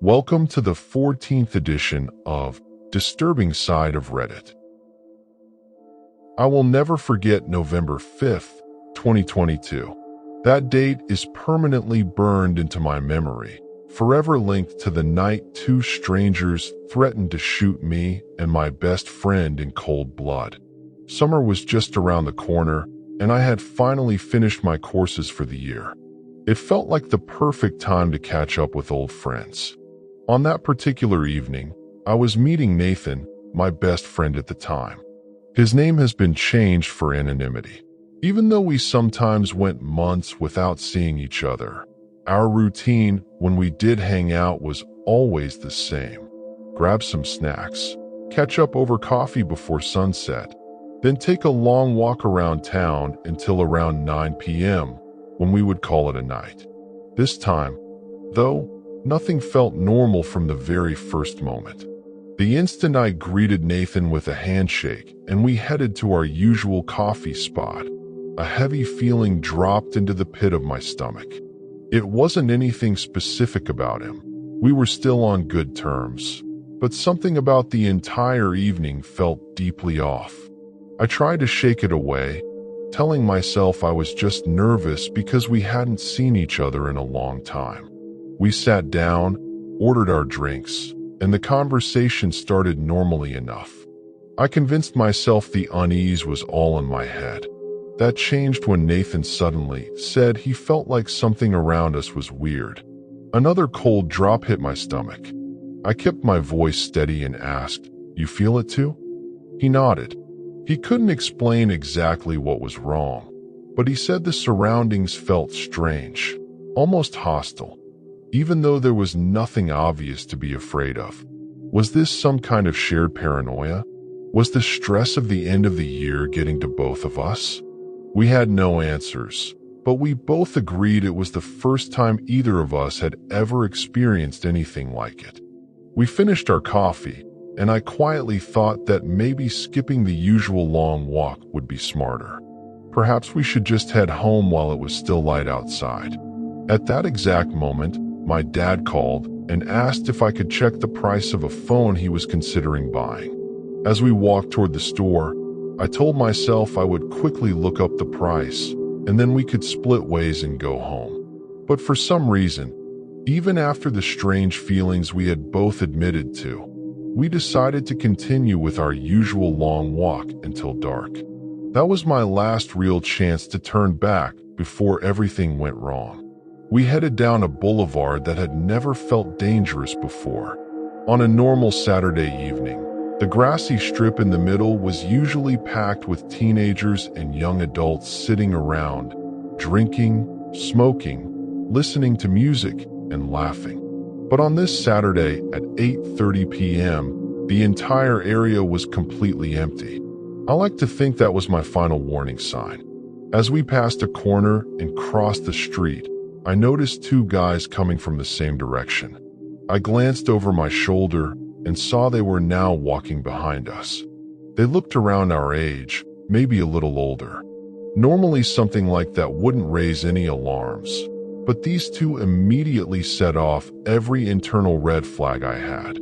Welcome to the 14th edition of Disturbing Side of Reddit. I will never forget November 5th, 2022. That date is permanently burned into my memory, forever linked to the night two strangers threatened to shoot me and my best friend in cold blood. Summer was just around the corner, and I had finally finished my courses for the year. It felt like the perfect time to catch up with old friends. On that particular evening, I was meeting Nathan, my best friend at the time. His name has been changed for anonymity. Even though we sometimes went months without seeing each other, our routine when we did hang out was always the same. Grab some snacks, catch up over coffee before sunset, then take a long walk around town until around 9 p.m., when we would call it a night. This time, though, nothing felt normal from the very first moment. The instant I greeted Nathan with a handshake and we headed to our usual coffee spot, a heavy feeling dropped into the pit of my stomach. It wasn't anything specific about him. We were still on good terms, but something about the entire evening felt deeply off. I tried to shake it away, telling myself I was just nervous because we hadn't seen each other in a long time. We sat down, ordered our drinks, and the conversation started normally enough. I convinced myself the unease was all in my head. That changed when Nathan suddenly said he felt like something around us was weird. Another cold drop hit my stomach. I kept my voice steady and asked, "You feel it too?" He nodded. He couldn't explain exactly what was wrong, but he said the surroundings felt strange, almost hostile, even though there was nothing obvious to be afraid of. Was this some kind of shared paranoia? Was the stress of the end of the year getting to both of us? We had no answers, but we both agreed it was the first time either of us had ever experienced anything like it. We finished our coffee, and I quietly thought that maybe skipping the usual long walk would be smarter. Perhaps we should just head home while it was still light outside. At that exact moment, my dad called and asked if I could check the price of a phone he was considering buying. As we walked toward the store, I told myself I would quickly look up the price, and then we could split ways and go home. But for some reason, even after the strange feelings we had both admitted to, we decided to continue with our usual long walk until dark. That was my last real chance to turn back before everything went wrong. We headed down a boulevard that had never felt dangerous before. On a normal Saturday evening, the grassy strip in the middle was usually packed with teenagers and young adults sitting around, drinking, smoking, listening to music, and laughing. But on this Saturday at 8:30 p.m., the entire area was completely empty. I like to think that was my final warning sign. As we passed a corner and crossed the street, I noticed two guys coming from the same direction. I glanced over my shoulder and saw they were now walking behind us. They looked around our age, maybe a little older. Normally something like that wouldn't raise any alarms, but these two immediately set off every internal red flag I had.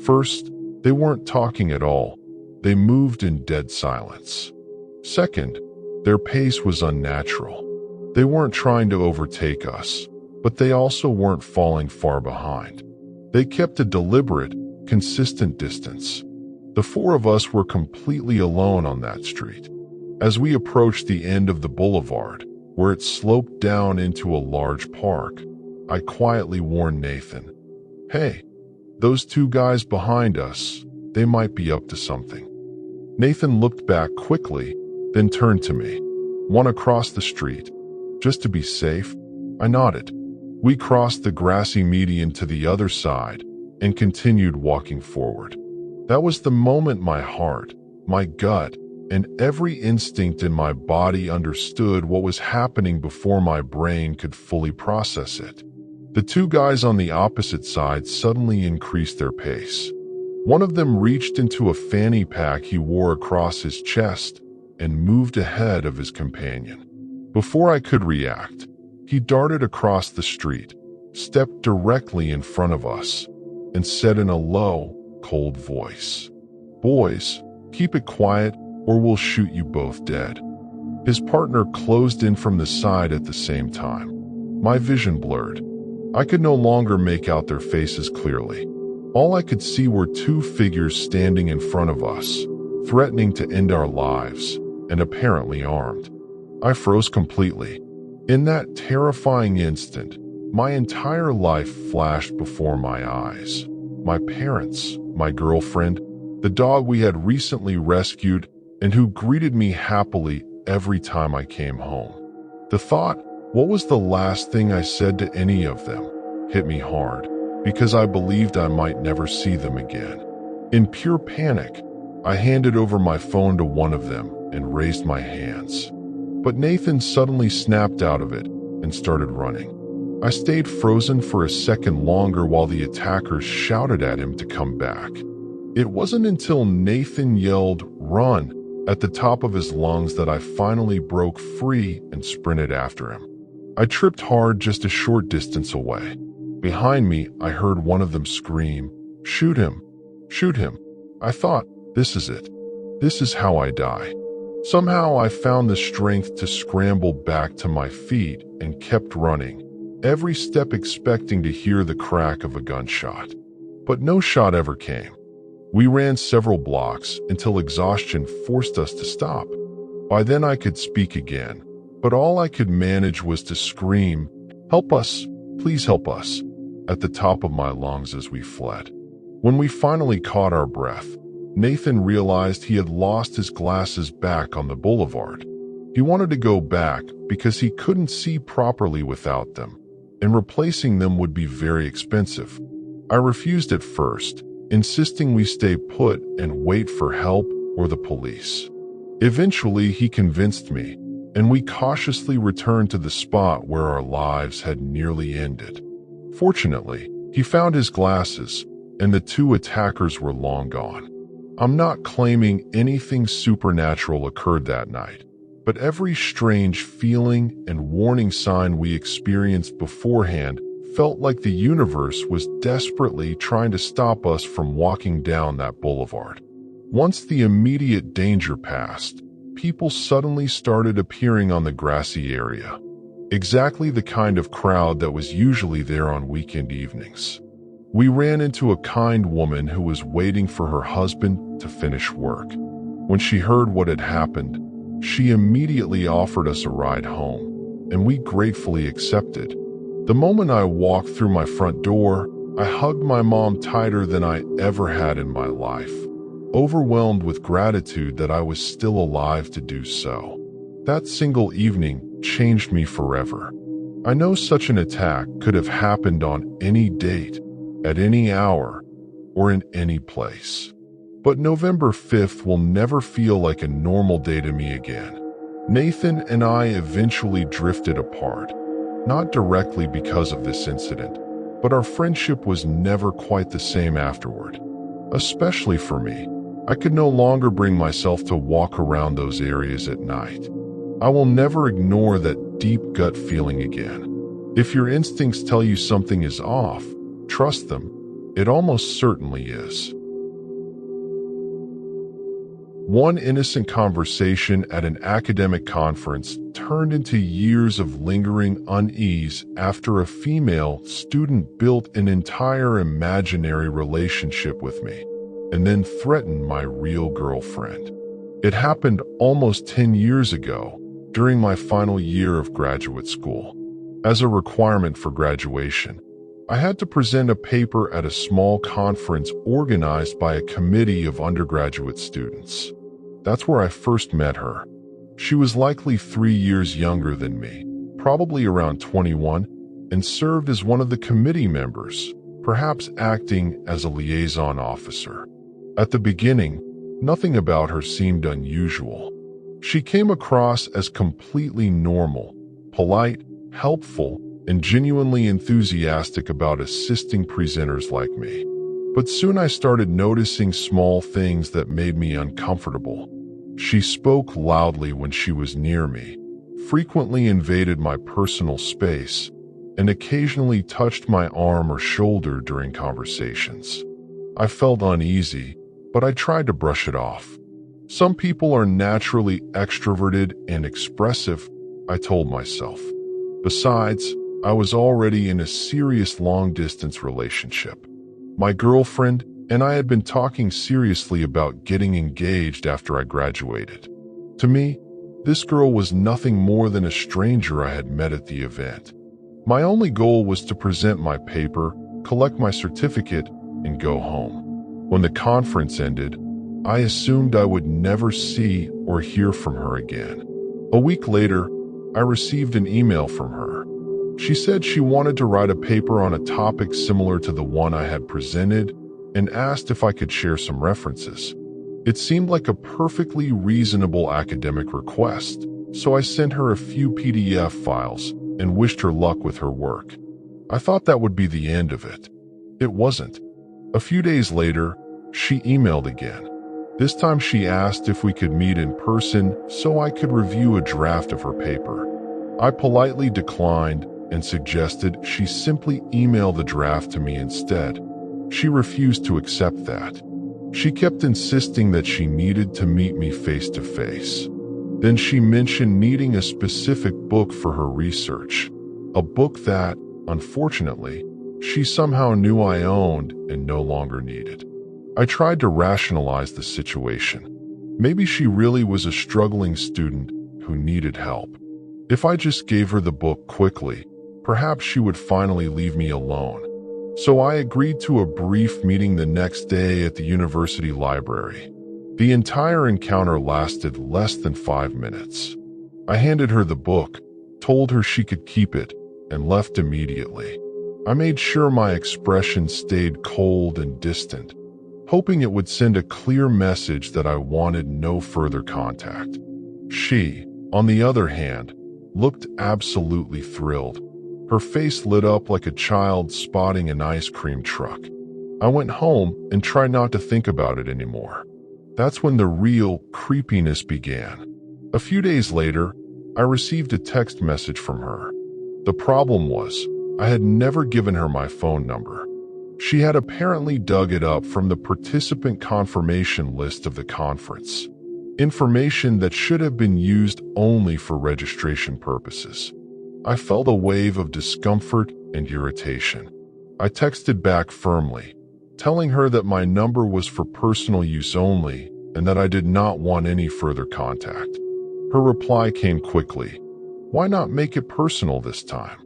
First, they weren't talking at all. They moved in dead silence. Second, their pace was unnatural. They weren't trying to overtake us, but they also weren't falling far behind. They kept a deliberate, consistent distance. The four of us were completely alone on that street. As we approached the end of the boulevard, where it sloped down into a large park, I quietly warned Nathan, "Hey, those two guys behind us, they might be up to something." Nathan looked back quickly, then turned to me. "Want to cross the street? Just to be safe?" I nodded. We crossed the grassy median to the other side and continued walking forward. That was the moment my heart, my gut, and every instinct in my body understood what was happening before my brain could fully process it. The two guys on the opposite side suddenly increased their pace. One of them reached into a fanny pack he wore across his chest and moved ahead of his companion. Before I could react, he darted across the street, stepped directly in front of us, and said in a low, cold voice, "Boys, keep it quiet or we'll shoot you both dead." His partner closed in from the side at the same time. My vision blurred. I could no longer make out their faces clearly. All I could see were two figures standing in front of us, threatening to end our lives, and apparently armed. I froze completely. In that terrifying instant, my entire life flashed before my eyes. My parents, my girlfriend, the dog we had recently rescued, and who greeted me happily every time I came home. The thought, what was the last thing I said to any of them, hit me hard, because I believed I might never see them again. In pure panic, I handed over my phone to one of them and raised my hands. But Nathan suddenly snapped out of it and started running. I stayed frozen for a second longer while the attackers shouted at him to come back. It wasn't until Nathan yelled, "Run," at the top of his lungs that I finally broke free and sprinted after him. I tripped hard just a short distance away. Behind me, I heard one of them scream, "Shoot him! Shoot him!" I thought, this is it. This is how I die. Somehow I found the strength to scramble back to my feet and kept running, every step expecting to hear the crack of a gunshot. But no shot ever came. We ran several blocks until exhaustion forced us to stop. By then I could speak again, but all I could manage was to scream, "Help us, please help us," at the top of my lungs as we fled. When we finally caught our breath, Nathan realized he had lost his glasses back on the boulevard. He wanted to go back because he couldn't see properly without them, and replacing them would be very expensive. I refused at first, insisting we stay put and wait for help or the police. Eventually, he convinced me, and we cautiously returned to the spot where our lives had nearly ended. Fortunately, he found his glasses, and the two attackers were long gone. I'm not claiming anything supernatural occurred that night, but every strange feeling and warning sign we experienced beforehand felt like the universe was desperately trying to stop us from walking down that boulevard. Once the immediate danger passed, people suddenly started appearing on the grassy area. Exactly the kind of crowd that was usually there on weekend evenings. We ran into a kind woman who was waiting for her husband to finish work. When she heard what had happened, she immediately offered us a ride home, and we gratefully accepted. The moment I walked through my front door, I hugged my mom tighter than I ever had in my life, overwhelmed with gratitude that I was still alive to do so. That single evening changed me forever. I know such an attack could have happened on any date, at any hour, or in any place. But November 5th will never feel like a normal day to me again. Nathan and I eventually drifted apart, not directly because of this incident, but our friendship was never quite the same afterward. Especially for me, I could no longer bring myself to walk around those areas at night. I will never ignore that deep gut feeling again. If your instincts tell you something is off, trust them. It almost certainly is. One innocent conversation at an academic conference turned into years of lingering unease after a female student built an entire imaginary relationship with me and then threatened my real girlfriend. It happened almost 10 years ago during my final year of graduate school. As a requirement for graduation, I had to present a paper at a small conference organized by a committee of undergraduate students. That's where I first met her. She was likely 3 years younger than me, probably around 21, and served as one of the committee members, perhaps acting as a liaison officer. At the beginning, nothing about her seemed unusual. She came across as completely normal, polite, helpful, and genuinely enthusiastic about assisting presenters like me. But soon I started noticing small things that made me uncomfortable. She spoke loudly when she was near me, frequently invaded my personal space, and occasionally touched my arm or shoulder during conversations. I felt uneasy, but I tried to brush it off. Some people are naturally extroverted and expressive, I told myself. Besides, I was already in a serious long-distance relationship. My girlfriend and I had been talking seriously about getting engaged after I graduated. To me, this girl was nothing more than a stranger I had met at the event. My only goal was to present my paper, collect my certificate, and go home. When the conference ended, I assumed I would never see or hear from her again. A week later, I received an email from her. She said she wanted to write a paper on a topic similar to the one I had presented and asked if I could share some references. It seemed like a perfectly reasonable academic request, so I sent her a few PDF files and wished her luck with her work. I thought that would be the end of it. It wasn't. A few days later, she emailed again. This time she asked if we could meet in person so I could review a draft of her paper. I politely declined and suggested she simply email the draft to me instead. She refused to accept that. She kept insisting that she needed to meet me face to face. Then she mentioned needing a specific book for her research, a book that, unfortunately, she somehow knew I owned and no longer needed. I tried to rationalize the situation. Maybe she really was a struggling student who needed help. If I just gave her the book quickly, perhaps she would finally leave me alone. So I agreed to a brief meeting the next day at the university library. The entire encounter lasted less than 5 minutes. I handed her the book, told her she could keep it, and left immediately. I made sure my expression stayed cold and distant, hoping it would send a clear message that I wanted no further contact. She, on the other hand, looked absolutely thrilled. Her face lit up like a child spotting an ice cream truck. I went home and tried not to think about it anymore. That's when the real creepiness began. A few days later, I received a text message from her. The problem was, I had never given her my phone number. She had apparently dug it up from the participant confirmation list of the conference, information that should have been used only for registration purposes. I felt a wave of discomfort and irritation. I texted back firmly, telling her that my number was for personal use only and that I did not want any further contact. Her reply came quickly. Why not make it personal this time?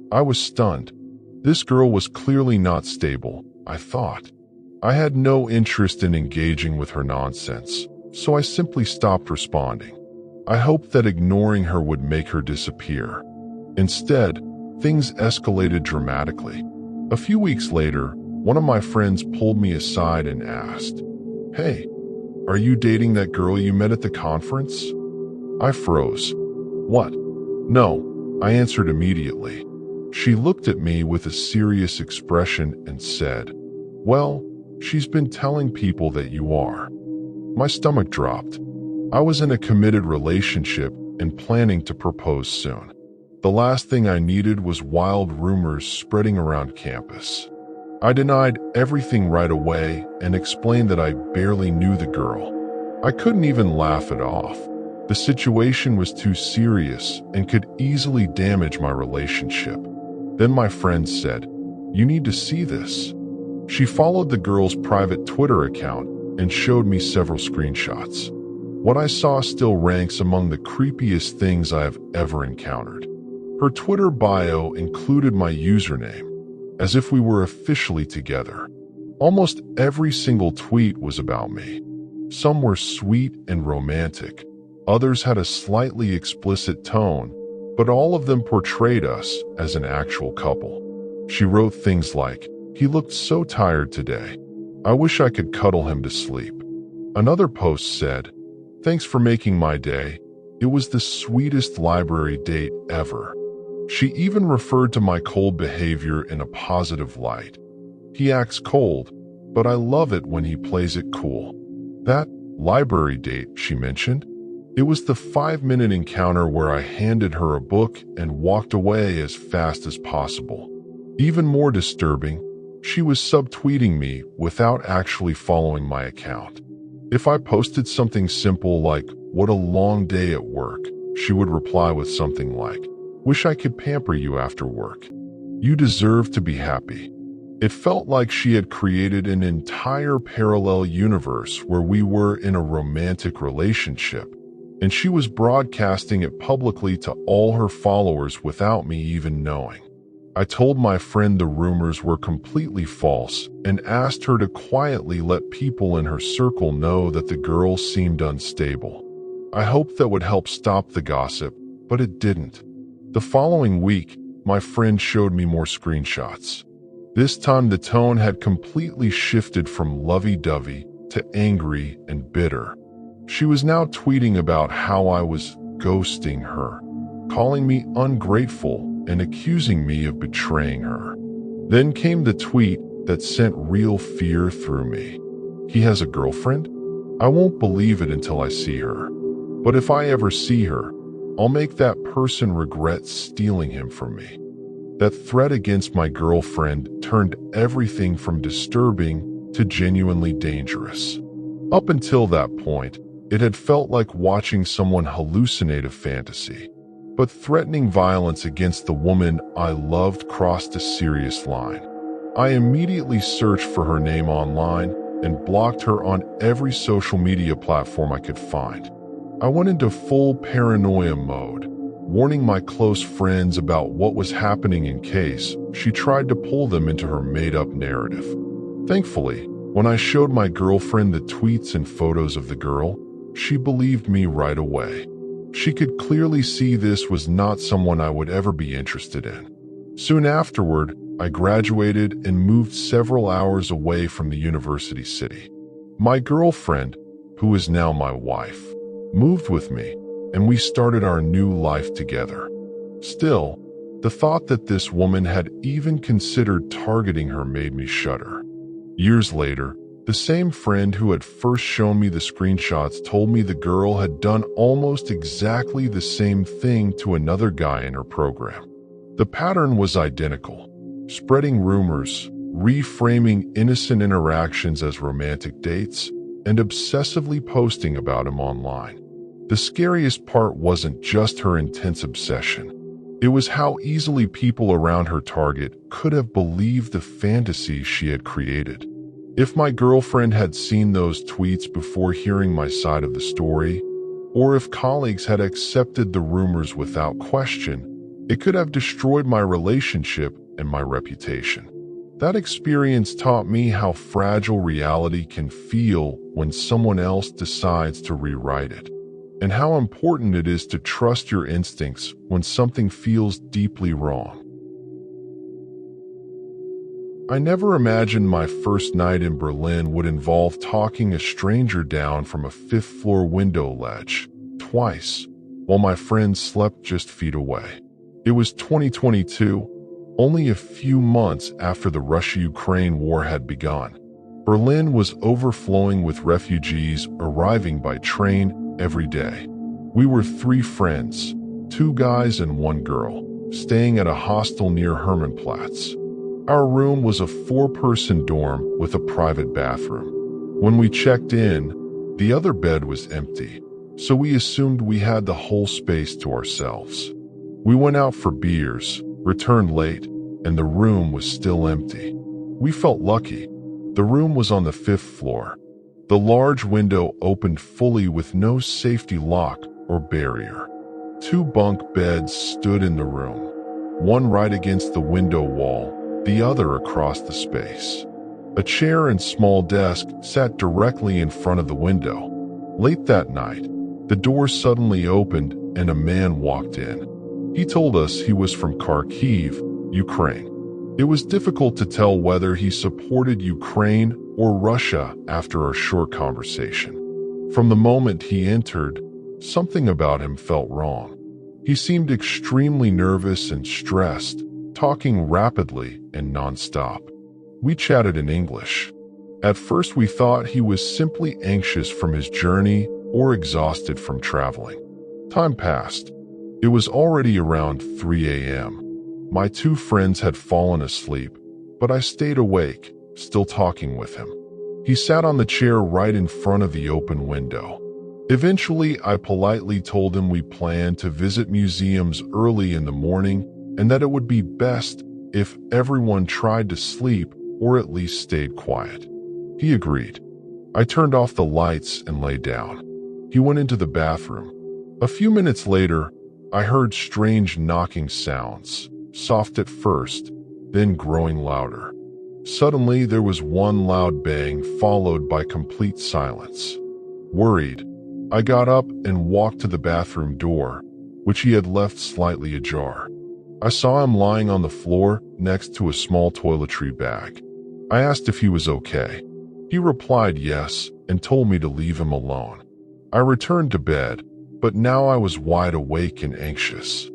I was stunned. This girl was clearly not stable, I thought. I had no interest in engaging with her nonsense, so I simply stopped responding. I hoped that ignoring her would make her disappear. Instead, things escalated dramatically. A few weeks later, one of my friends pulled me aside and asked, "Hey, are you dating that girl you met at the conference?" I froze. "What?" "No," I answered immediately. She looked at me with a serious expression and said, "Well, she's been telling people that you are." My stomach dropped. I was in a committed relationship and planning to propose soon. The last thing I needed was wild rumors spreading around campus. I denied everything right away and explained that I barely knew the girl. I couldn't even laugh it off. The situation was too serious and could easily damage my relationship. Then my friend said, "You need to see this." She followed the girl's private Twitter account and showed me several screenshots. What I saw still ranks among the creepiest things I have ever encountered. Her Twitter bio included my username, as if we were officially together. Almost every single tweet was about me. Some were sweet and romantic. Others had a slightly explicit tone, but all of them portrayed us as an actual couple. She wrote things like, "He looked so tired today. I wish I could cuddle him to sleep." Another post said, "Thanks for making my day. It was the sweetest library date ever." She even referred to my cold behavior in a positive light. "He acts cold, but I love it when he plays it cool." That library date she mentioned, It was the 5-minute encounter where I handed her a book and walked away as fast as possible. Even more disturbing, she was subtweeting me without actually following my account. If I posted something simple like, "What a long day at work," she would reply with something like, "Wish I could pamper you after work. You deserve to be happy." It felt like she had created an entire parallel universe where we were in a romantic relationship, and she was broadcasting it publicly to all her followers without me even knowing. I told my friend the rumors were completely false and asked her to quietly let people in her circle know that the girl seemed unstable. I hoped that would help stop the gossip, but it didn't. The following week, my friend showed me more screenshots. This time the tone had completely shifted from lovey-dovey to angry and bitter. She was now tweeting about how I was ghosting her, calling me ungrateful and accusing me of betraying her. Then came the tweet that sent real fear through me. "He has a girlfriend? I won't believe it until I see her. But if I ever see her, I'll make that person regret stealing him from me." That threat against my girlfriend turned everything from disturbing to genuinely dangerous. Up until that point, it had felt like watching someone hallucinate a fantasy. But threatening violence against the woman I loved crossed a serious line. I immediately searched for her name online and blocked her on every social media platform I could find. I went into full paranoia mode, warning my close friends about what was happening in case she tried to pull them into her made-up narrative. Thankfully, when I showed my girlfriend the tweets and photos of the girl, she believed me right away. She could clearly see this was not someone I would ever be interested in. Soon afterward, I graduated and moved several hours away from the university city. My girlfriend, who is now my wife, moved with me, and we started our new life together. Still, the thought that this woman had even considered targeting her made me shudder. Years later, the same friend who had first shown me the screenshots told me the girl had done almost exactly the same thing to another guy in her program. The pattern was identical: spreading rumors, reframing innocent interactions as romantic dates, and obsessively posting about him online. The scariest part wasn't just her intense obsession. It was how easily people around her target could have believed the fantasy she had created. If my girlfriend had seen those tweets before hearing my side of the story, or if colleagues had accepted the rumors without question, it could have destroyed my relationship and my reputation. That experience taught me how fragile reality can feel when someone else decides to rewrite it, and how important it is to trust your instincts when something feels deeply wrong. I never imagined my first night in Berlin would involve talking a stranger down from a 5th-floor window ledge, twice, while my friend slept just feet away. It was 2022, only a few months after the Russia-Ukraine war had begun. Berlin was overflowing with refugees arriving by train every day. We were 3 friends, 2 guys and 1 girl, staying at a hostel near Hermannplatz. Our room was a 4-person dorm with a private bathroom. When we checked in, the other bed was empty, so we assumed we had the whole space to ourselves. We went out for beers, returned late, and the room was still empty. We felt lucky. The room was on the 5th floor. The large window opened fully with no safety lock or barrier. 2 bunk beds stood in the room, one right against the window wall, the other across the space. A chair and small desk sat directly in front of the window. Late that night, the door suddenly opened and a man walked in. He told us he was from Kharkiv, Ukraine. It was difficult to tell whether he supported Ukraine or Russia after our short conversation. From the moment he entered, something about him felt wrong. He seemed extremely nervous and stressed, talking rapidly and nonstop. We chatted in English. At first we thought he was simply anxious from his journey or exhausted from traveling. Time passed. It was already around 3 a.m. My two friends had fallen asleep, but I stayed awake, still talking with him. He sat on the chair right in front of the open window. Eventually, I politely told him we planned to visit museums early in the morning and that it would be best if everyone tried to sleep or at least stayed quiet. He agreed. I turned off the lights and lay down. He went into the bathroom. A few minutes later, I heard strange knocking sounds, soft at first, then growing louder. Suddenly, there was one loud bang followed by complete silence. Worried, I got up and walked to the bathroom door, which he had left slightly ajar. I saw him lying on the floor next to a small toiletry bag. I asked if he was okay. He replied yes and told me to leave him alone. I returned to bed, but now I was wide awake and anxious.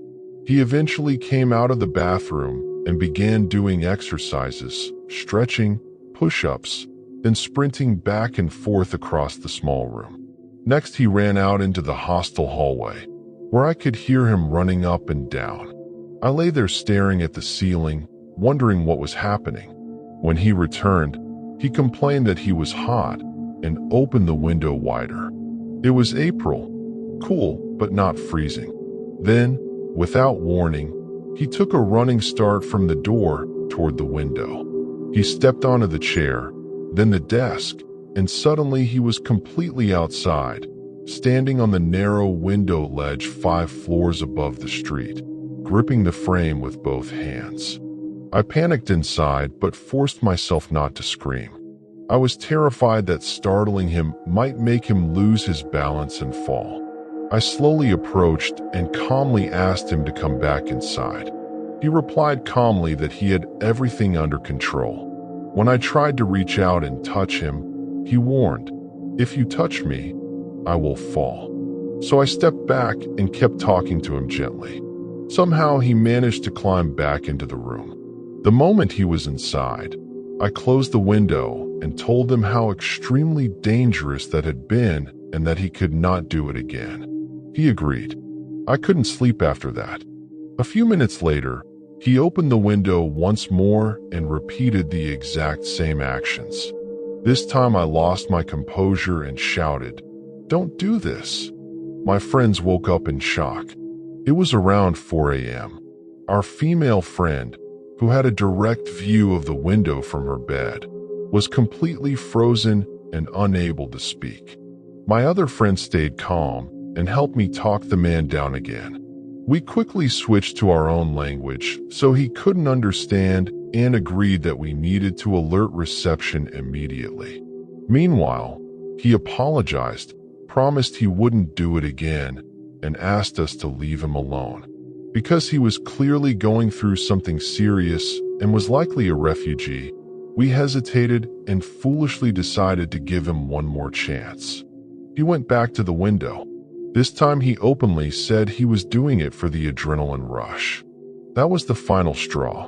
He eventually came out of the bathroom and began doing exercises, stretching, push-ups, then sprinting back and forth across the small room. Next, he ran out into the hostel hallway, where I could hear him running up and down. I lay there staring at the ceiling, wondering what was happening. When he returned, he complained that he was hot and opened the window wider. It was April, cool but not freezing. Then, without warning, he took a running start from the door toward the window. He stepped onto the chair, then the desk, and suddenly he was completely outside, standing on the narrow window ledge 5 floors above the street, gripping the frame with both hands. I panicked inside but forced myself not to scream. I was terrified that startling him might make him lose his balance and fall. I slowly approached and calmly asked him to come back inside. He replied calmly that he had everything under control. When I tried to reach out and touch him, he warned, "If you touch me, I will fall." So I stepped back and kept talking to him gently. Somehow he managed to climb back into the room. The moment he was inside, I closed the window and told him how extremely dangerous that had been and that he could not do it again. He agreed. I couldn't sleep after that. A few minutes later, he opened the window once more and repeated the exact same actions. This time I lost my composure and shouted, "Don't do this." My friends woke up in shock. It was around 4 a.m. Our female friend, who had a direct view of the window from her bed, was completely frozen and unable to speak. My other friend stayed calm and helped me talk the man down again. We quickly switched to our own language so he couldn't understand and agreed that we needed to alert reception immediately. Meanwhile, he apologized, promised he wouldn't do it again, and asked us to leave him alone. Because he was clearly going through something serious and was likely a refugee, we hesitated and foolishly decided to give him one more chance. He went back to the window. This time he openly said he was doing it for the adrenaline rush. That was the final straw.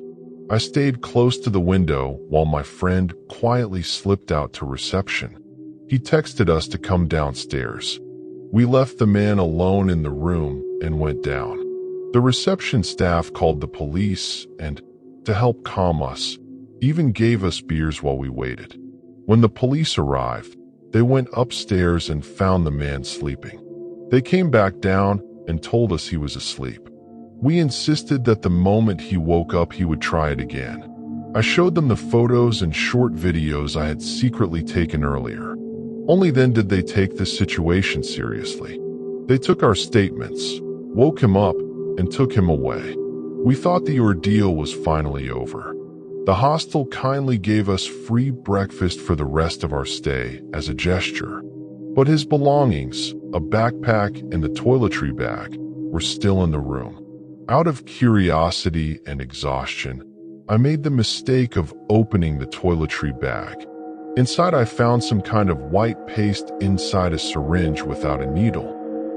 I stayed close to the window while my friend quietly slipped out to reception. He texted us to come downstairs. We left the man alone in the room and went down. The reception staff called the police and, to help calm us, even gave us beers while we waited. When the police arrived, they went upstairs and found the man sleeping. They came back down and told us he was asleep. We insisted that the moment he woke up he would try it again. I showed them the photos and short videos I had secretly taken earlier. Only then did they take this situation seriously. They took our statements, woke him up, and took him away. We thought the ordeal was finally over. The hostel kindly gave us free breakfast for the rest of our stay as a gesture. But his belongings, a backpack and the toiletry bag, were still in the room. Out of curiosity and exhaustion, I made the mistake of opening the toiletry bag. Inside I found some kind of white paste inside a syringe without a needle.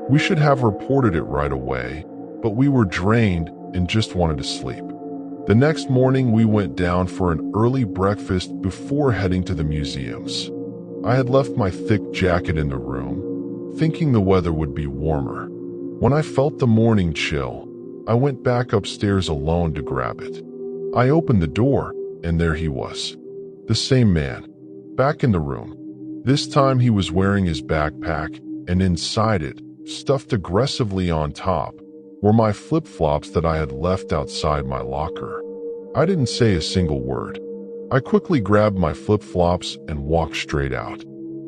We should have reported it right away, but we were drained and just wanted to sleep. The next morning we went down for an early breakfast before heading to the museums. I had left my thick jacket in the room, thinking the weather would be warmer. When I felt the morning chill, I went back upstairs alone to grab it. I opened the door, and there he was. The same man, back in the room. This time he was wearing his backpack, and inside it, stuffed aggressively on top, were my flip-flops that I had left outside my locker. I didn't say a single word. I quickly grabbed my flip-flops and walked straight out.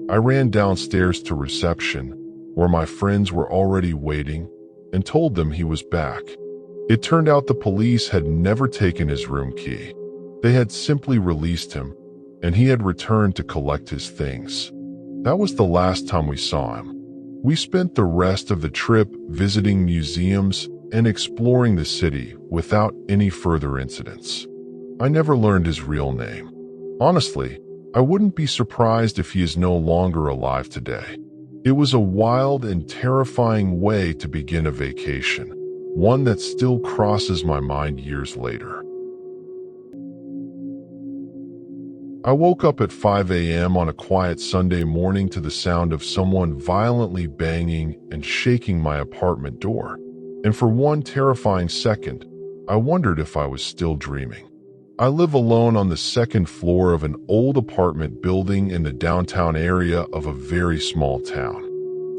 I ran downstairs to reception, where my friends were already waiting, and told them he was back. It turned out the police had never taken his room key. They had simply released him, and he had returned to collect his things. That was the last time we saw him. We spent the rest of the trip visiting museums and exploring the city without any further incidents. I never learned his real name. Honestly, I wouldn't be surprised if he is no longer alive today. It was a wild and terrifying way to begin a vacation, one that still crosses my mind years later. I woke up at 5 a.m. on a quiet Sunday morning to the sound of someone violently banging and shaking my apartment door, and for one terrifying second, I wondered if I was still dreaming. I live alone on the second floor of an old apartment building in the downtown area of a very small town.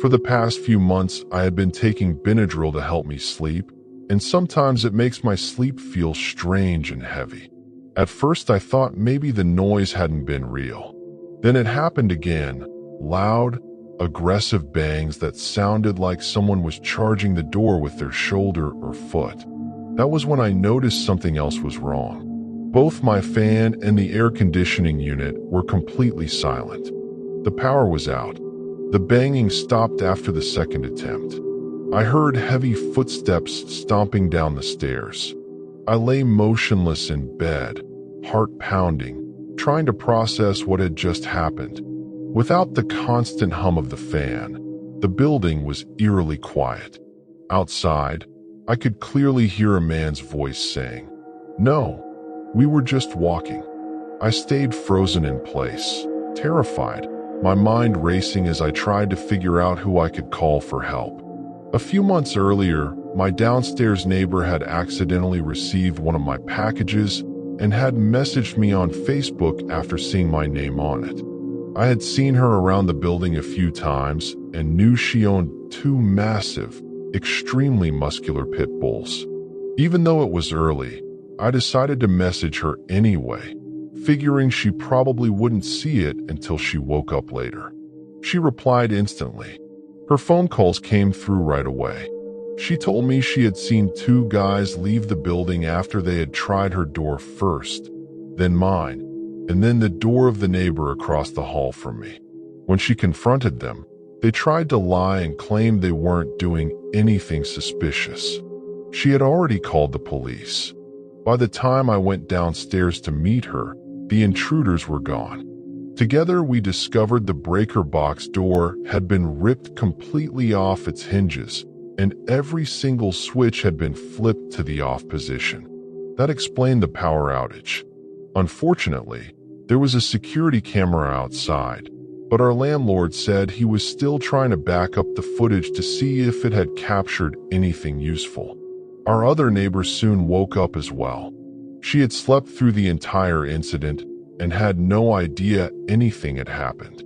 For the past few months, I had been taking Benadryl to help me sleep, and sometimes it makes my sleep feel strange and heavy. At first, I thought maybe the noise hadn't been real. Then it happened again, loud, aggressive bangs that sounded like someone was charging the door with their shoulder or foot. That was when I noticed something else was wrong. Both my fan and the air conditioning unit were completely silent. The power was out. The banging stopped after the second attempt. I heard heavy footsteps stomping down the stairs. I lay motionless in bed, heart pounding, trying to process what had just happened. Without the constant hum of the fan, the building was eerily quiet. Outside, I could clearly hear a man's voice saying, "No, we were just walking." I stayed frozen in place, terrified, my mind racing as I tried to figure out who I could call for help. A few months earlier, my downstairs neighbor had accidentally received one of my packages and had messaged me on Facebook after seeing my name on it. I had seen her around the building a few times and knew she owned two massive, extremely muscular pit bulls. Even though it was early, I decided to message her anyway, figuring she probably wouldn't see it until she woke up later. She replied instantly. Her phone calls came through right away. She told me she had seen two guys leave the building after they had tried her door first, then mine, and then the door of the neighbor across the hall from me. When she confronted them, they tried to lie and claimed they weren't doing anything suspicious. She had already called the police. By the time I went downstairs to meet her, the intruders were gone. Together, we discovered the breaker box door had been ripped completely off its hinges, and every single switch had been flipped to the off position. That explained the power outage. Unfortunately, there was a security camera outside, but our landlord said he was still trying to back up the footage to see if it had captured anything useful. Our other neighbor soon woke up as well. She had slept through the entire incident and had no idea anything had happened.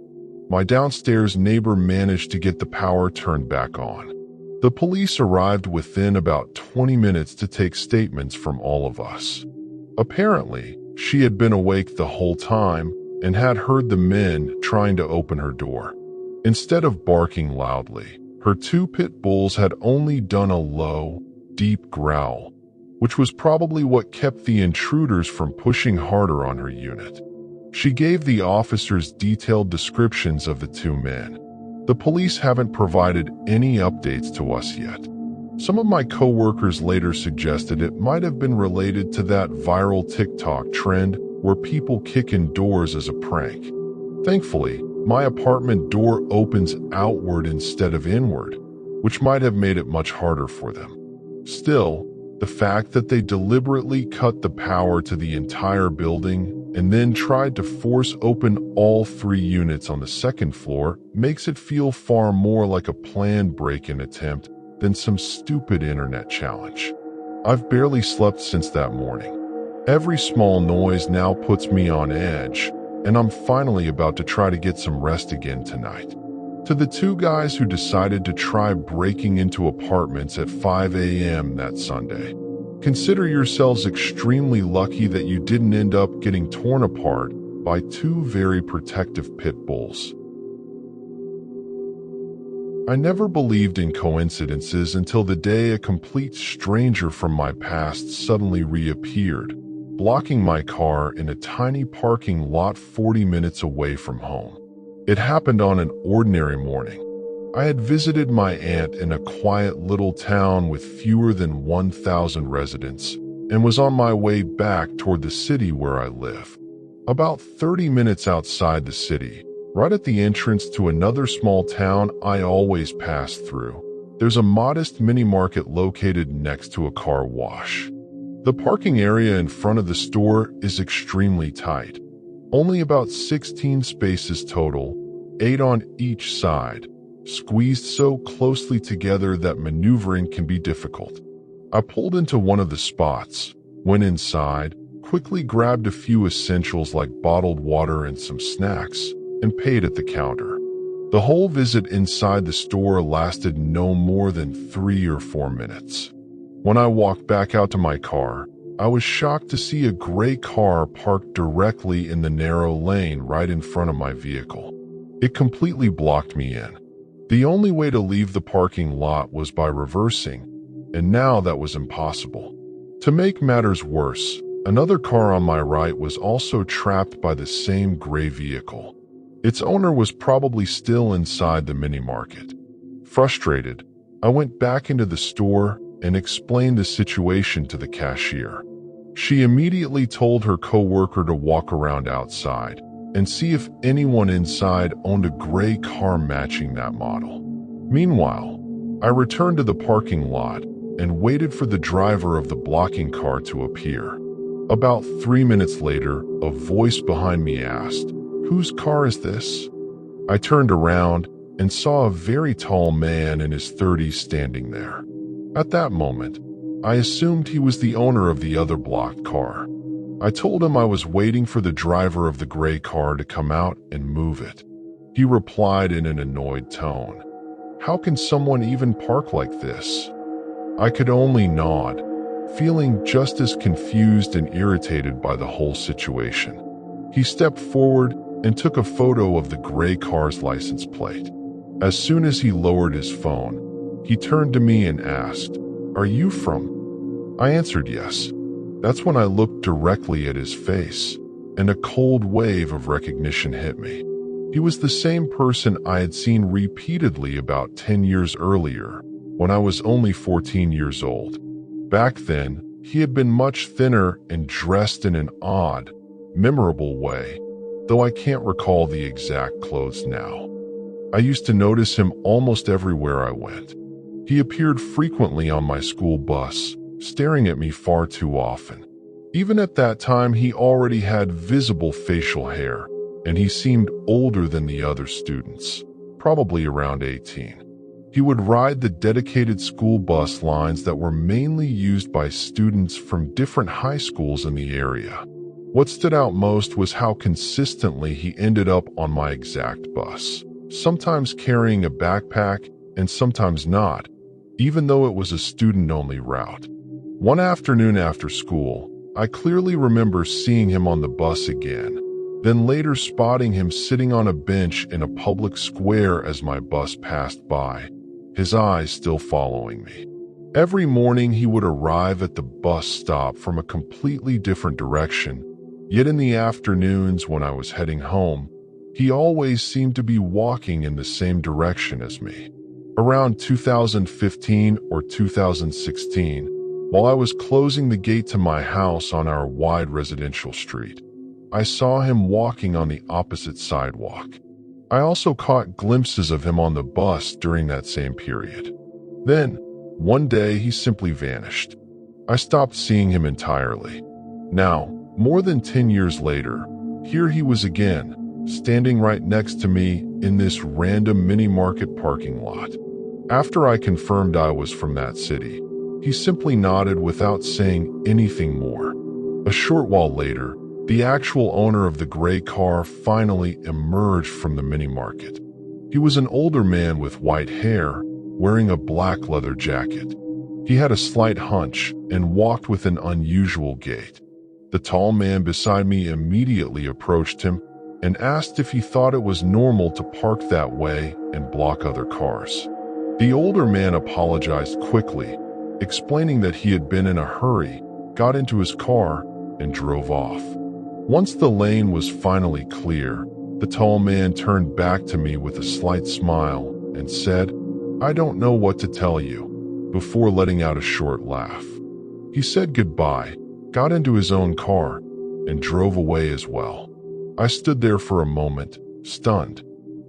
My downstairs neighbor managed to get the power turned back on. The police arrived within about 20 minutes to take statements from all of us. Apparently, she had been awake the whole time and had heard the men trying to open her door. Instead of barking loudly, her two pit bulls had only done a low, deep growl, which was probably what kept the intruders from pushing harder on her unit. She gave the officers detailed descriptions of the two men. The police haven't provided any updates to us yet. Some of my coworkers later suggested it might have been related to that viral TikTok trend where people kick in doors as a prank. Thankfully, my apartment door opens outward instead of inward, which might have made it much harder for them. Still, the fact that they deliberately cut the power to the entire building and then tried to force open all 3 units on the second floor makes it feel far more like a planned break-in attempt than some stupid internet challenge. I've barely slept since that morning. Every small noise now puts me on edge, and I'm finally about to try to get some rest again tonight. To the 2 guys who decided to try breaking into apartments at 5 a.m. that Sunday, consider yourselves extremely lucky that you didn't end up getting torn apart by 2 very protective pit bulls. I never believed in coincidences until the day a complete stranger from my past suddenly reappeared, blocking my car in a tiny parking lot 40 minutes away from home. It happened on an ordinary morning. I had visited my aunt in a quiet little town with fewer than 1,000 residents and was on my way back toward the city where I live. About 30 minutes outside the city, right at the entrance to another small town I always pass through, there's a modest mini-market located next to a car wash. The parking area in front of the store is extremely tight. Only about 16 spaces total, 8 on each side, squeezed so closely together that maneuvering can be difficult. I pulled into one of the spots, went inside, quickly grabbed a few essentials like bottled water and some snacks, and paid at the counter. The whole visit inside the store lasted no more than 3 or 4 minutes. When I walked back out to my car, I was shocked to see a gray car parked directly in the narrow lane right in front of my vehicle. It completely blocked me in. The only way to leave the parking lot was by reversing, and now that was impossible. To make matters worse, another car on my right was also trapped by the same gray vehicle. Its owner was probably still inside the mini-market. Frustrated, I went back into the store and explained the situation to the cashier. She immediately told her coworker to walk around outside and see if anyone inside owned a gray car matching that model. Meanwhile, I returned to the parking lot and waited for the driver of the blocking car to appear. About 3 minutes later, a voice behind me asked, "Whose car is this?" I turned around and saw a very tall man in his 30s standing there. At that moment, I assumed he was the owner of the other blocked car. I told him I was waiting for the driver of the gray car to come out and move it. He replied in an annoyed tone, "How can someone even park like this?" I could only nod, feeling just as confused and irritated by the whole situation. He stepped forward and took a photo of the gray car's license plate. As soon as he lowered his phone, he turned to me and asked, "Are you from?" I answered yes. That's when I looked directly at his face, and a cold wave of recognition hit me. He was the same person I had seen repeatedly about 10 years earlier, when I was only 14 years old. Back then, he had been much thinner and dressed in an odd, memorable way, though I can't recall the exact clothes now. I used to notice him almost everywhere I went. He appeared frequently on my school bus, staring at me far too often. Even at that time, he already had visible facial hair, and he seemed older than the other students, probably around 18. He would ride the dedicated school bus lines that were mainly used by students from different high schools in the area. What stood out most was how consistently he ended up on my exact bus, sometimes carrying a backpack and sometimes not, even though it was a student-only route. One afternoon after school, I clearly remember seeing him on the bus again, then later spotting him sitting on a bench in a public square as my bus passed by, his eyes still following me. Every morning he would arrive at the bus stop from a completely different direction, yet in the afternoons when I was heading home, he always seemed to be walking in the same direction as me. Around 2015 or 2016, while I was closing the gate to my house on our wide residential street, I saw him walking on the opposite sidewalk. I also caught glimpses of him on the bus during that same period. Then, one day he simply vanished. I stopped seeing him entirely. Now, More than 10 years later, here he was again, standing right next to me in this random mini-market parking lot. After I confirmed I was from that city, he simply nodded without saying anything more. A short while later, the actual owner of the gray car finally emerged from the mini-market. He was an older man with white hair, wearing a black leather jacket. He had a slight hunch and walked with an unusual gait. The tall man beside me immediately approached him and asked if he thought it was normal to park that way and block other cars. The older man apologized quickly, explaining that he had been in a hurry, got into his car, and drove off. Once the lane was finally clear, the tall man turned back to me with a slight smile and said, "I don't know what to tell you," before letting out a short laugh. He said goodbye, got into his own car, and drove away as well. I stood there for a moment, stunned.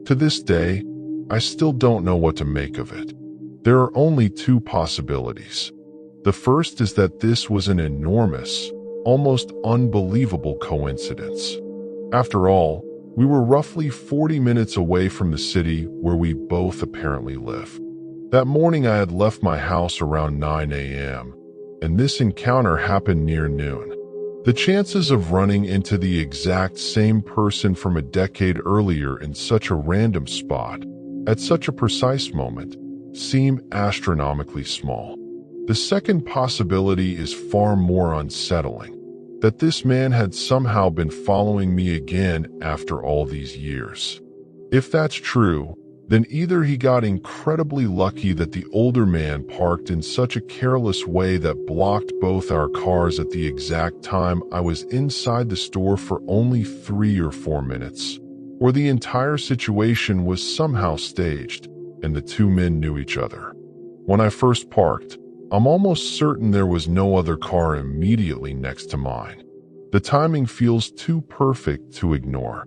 To this day, I still don't know what to make of it. There are only two possibilities. The first is that this was an enormous, almost unbelievable coincidence. After all, we were roughly 40 minutes away from the city where we both apparently live. That morning I had left my house around 9 a.m., and this encounter happened near noon. The chances of running into the exact same person from a decade earlier in such a random spot, at such a precise moment, seem astronomically small. The second possibility is far more unsettling, that this man had somehow been following me again after all these years. If that's true, then either he got incredibly lucky that the older man parked in such a careless way that blocked both our cars at the exact time I was inside the store for only 3 or 4 minutes, or the entire situation was somehow staged and the two men knew each other. When I first parked, I'm almost certain there was no other car immediately next to mine. The timing feels too perfect to ignore.